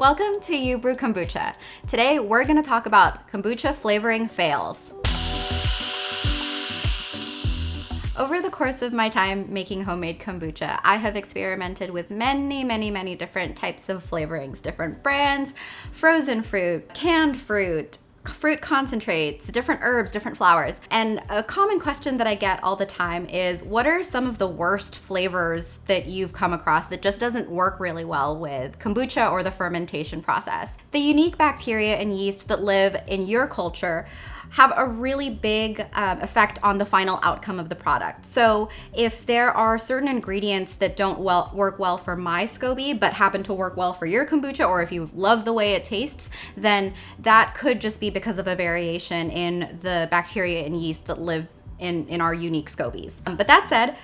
Welcome to You Brew Kombucha. Today we're going to talk about kombucha flavoring fails. Over the course of my time making homemade kombucha, I have experimented with many different types of flavorings, different brands, frozen fruit, canned fruit concentrates, different herbs, different flowers. And a common question that I get all the time is, what are some of the worst flavors that you've come across that just doesn't work really well with kombucha or the fermentation process? The unique bacteria and yeast that live in your culture have a really big effect on the final outcome of the product. So if there are certain ingredients that don't work well for my SCOBY but happen to work well for your kombucha, or if you love the way it tastes, then that could just be because of a variation in the bacteria and yeast that live in our unique SCOBYs. But that said,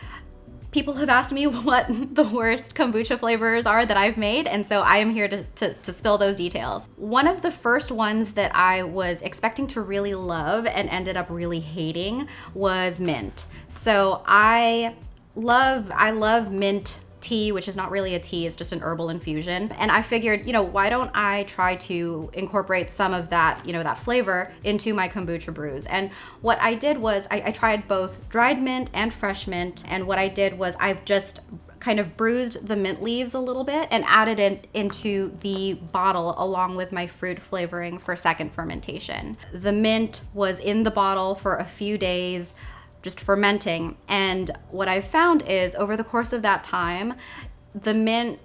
people have asked me what the worst kombucha flavors are that I've made, and so I am here to spill those details. One of the first ones that I was expecting to really love and ended up really hating was mint. So I love mint tea, which is not really a tea, it's just an herbal infusion. And I figured, why don't I try to incorporate some of that, that flavor into my kombucha brews? And what I did was I tried both dried mint and fresh mint. And what I did was I've just kind of bruised the mint leaves a little bit and added it into the bottle along with my fruit flavoring for second fermentation. The mint was in the bottle for a few days, just fermenting. And what I've found is over the course of that time, the mint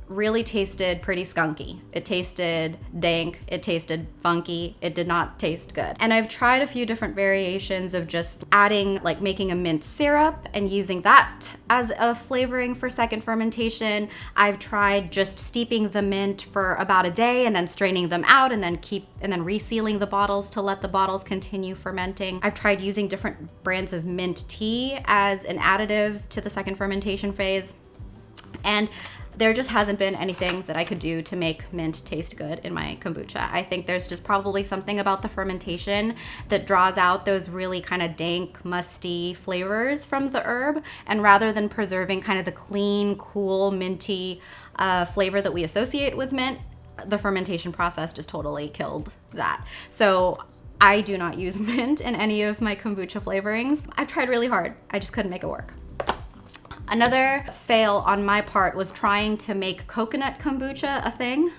really tasted pretty skunky. It tasted dank, it tasted funky, it did not taste good. And I've tried a few different variations of just adding, like making a mint syrup and using that as a flavoring for second fermentation. I've tried just steeping the mint for about a day and then straining them out and then resealing the bottles to let the bottles continue fermenting. I've tried using different brands of mint tea as an additive to the second fermentation phase. And there just hasn't been anything that I could do to make mint taste good in my kombucha. I think there's just probably something about the fermentation that draws out those really kind of dank, musty flavors from the herb. And rather than preserving kind of the clean, cool, minty flavor that we associate with mint, the fermentation process just totally killed that. So I do not use mint in any of my kombucha flavorings. I've tried really hard. I just couldn't make it work. Another fail on my part was trying to make coconut kombucha a thing.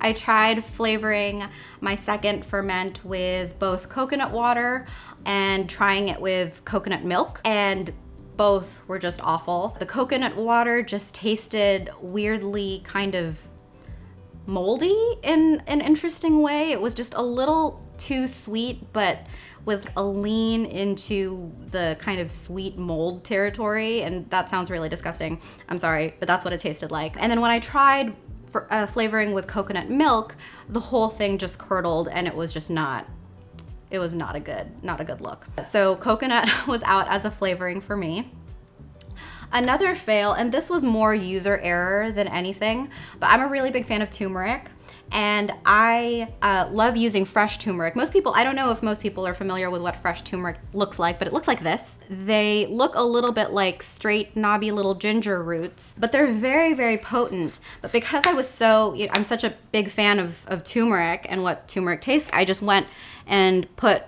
I tried flavoring my second ferment with both coconut water and trying it with coconut milk, and both were just awful. The coconut water just tasted weirdly kind of moldy in an interesting way. It was just a little too sweet, but with a lean into the kind of sweet mold territory, and that sounds really disgusting. I'm sorry, but that's what it tasted like. And then when I tried flavoring with coconut milk, the whole thing just curdled, and it was just not a good look. So coconut was out as a flavoring for me. Another fail, and this was more user error than anything, but I'm a really big fan of turmeric. And I love using fresh turmeric. I don't know if most people are familiar with what fresh turmeric looks like, but it looks like this. They look a little bit like straight, knobby little ginger roots, but they're very potent. But because I'm such a big fan of turmeric and what turmeric tastes, I just went and put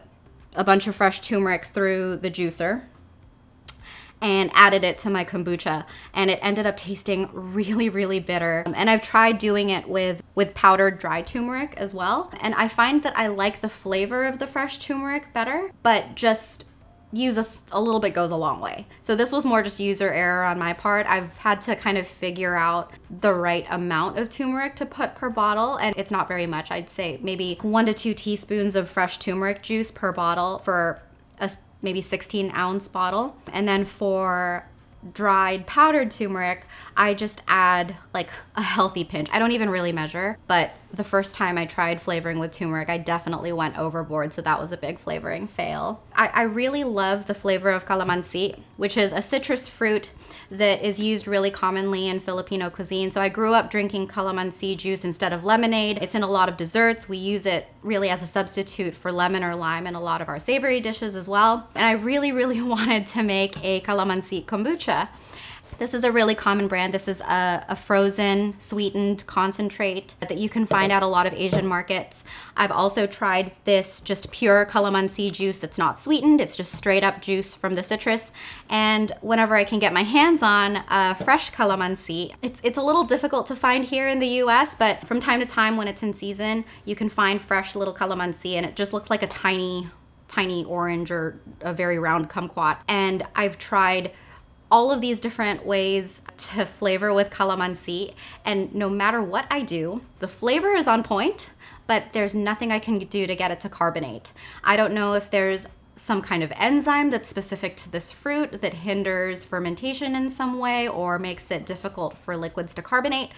a bunch of fresh turmeric through the juicer and added it to my kombucha, and it ended up tasting really bitter. And I've tried doing it with powdered dry turmeric as well, and I find that I like the flavor of the fresh turmeric better, but just use a little bit goes a long way. So this was more just user error on my part. I've had to kind of figure out the right amount of turmeric to put per bottle, and it's not very much. I'd say maybe 1 to 2 teaspoons of fresh turmeric juice per bottle for a maybe 16-ounce bottle. And then for dried powdered turmeric, I just add like a healthy pinch. I don't even really measure, but the first time I tried flavoring with turmeric, I definitely went overboard, so that was a big flavoring fail. I really love the flavor of calamansi, which is a citrus fruit that is used really commonly in Filipino cuisine. So I grew up drinking calamansi juice instead of lemonade. It's in a lot of desserts. We use it really as a substitute for lemon or lime in a lot of our savory dishes as well. And I really wanted to make a calamansi kombucha. This is a really common brand. This is a frozen sweetened concentrate that you can find at a lot of Asian markets. I've also tried this just pure calamansi juice that's not sweetened. It's just straight up juice from the citrus. And whenever I can get my hands on fresh calamansi, it's a little difficult to find here in the US, but from time to time when it's in season, you can find fresh little calamansi, and it just looks like a tiny orange or a very round kumquat. And I've tried all of these different ways to flavor with calamansi, and no matter what I do, the flavor is on point, but there's nothing I can do to get it to carbonate. I don't know if there's some kind of enzyme that's specific to this fruit that hinders fermentation in some way or makes it difficult for liquids to carbonate.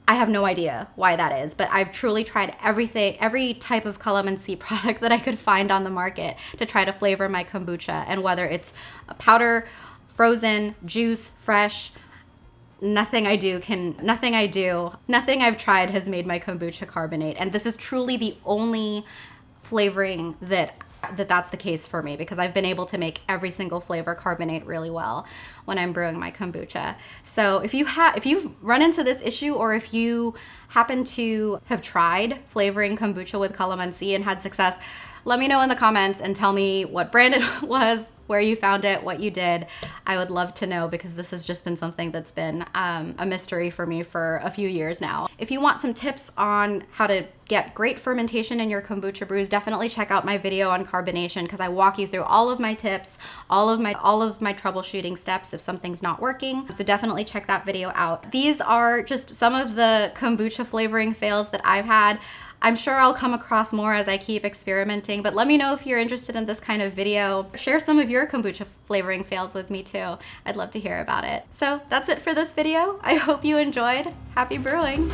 I have no idea why that is, but I've truly tried everything, every type of calamansi product that I could find on the market to try to flavor my kombucha, and whether it's a powder, frozen, juice, fresh, nothing I've tried has made my kombucha carbonate. And this is truly the only flavoring that's the case for me, because I've been able to make every single flavor carbonate really well when I'm brewing my kombucha. So if you've run into this issue, or if you happen to have tried flavoring kombucha with calamansi and had success, let me know in the comments and tell me what brand it was, where you found it, what you did. I would love to know, because this has just been something that's been a mystery for me for a few years now. If you want some tips on how to get great fermentation in your kombucha brews, definitely check out my video on carbonation, because I walk you through all of my tips, all of my troubleshooting steps if something's not working. So definitely check that video out. These are just some of the kombucha flavoring fails that I've had. I'm sure I'll come across more as I keep experimenting, but let me know if you're interested in this kind of video. Share some of your kombucha flavoring fails with me too. I'd love to hear about it. So that's it for this video. I hope you enjoyed. Happy brewing.